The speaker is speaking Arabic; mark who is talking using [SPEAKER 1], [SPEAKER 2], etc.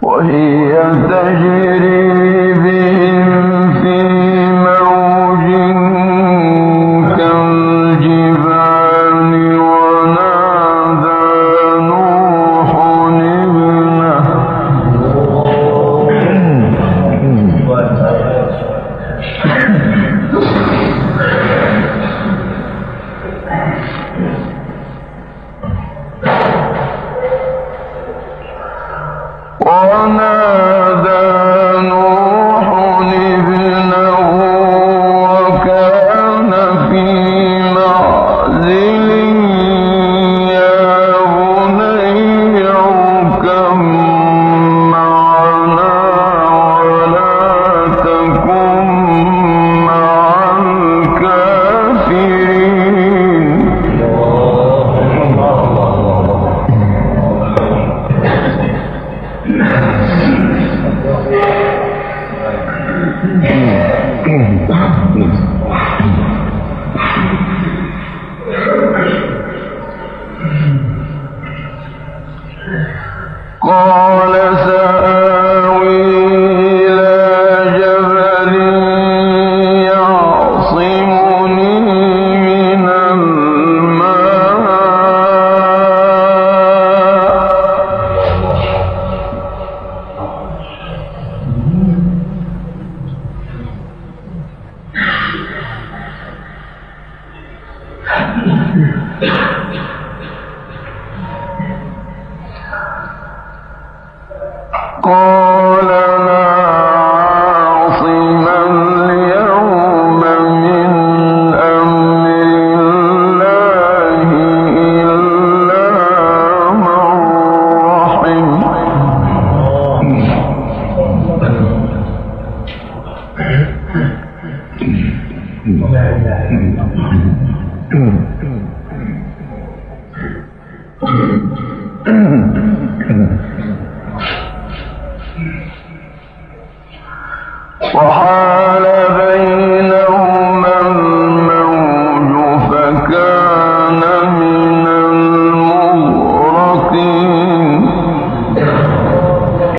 [SPEAKER 1] وهي تجري بهم في موج كالجبال ونادى نوح ابنه وكان في معزل يا بني اركب معنا ولا تكن مع الكافرين قال سآوي إلى جبل يعصمني من الماء قال لا عاصم اليوم من أمر الله إلا من رحم وحاول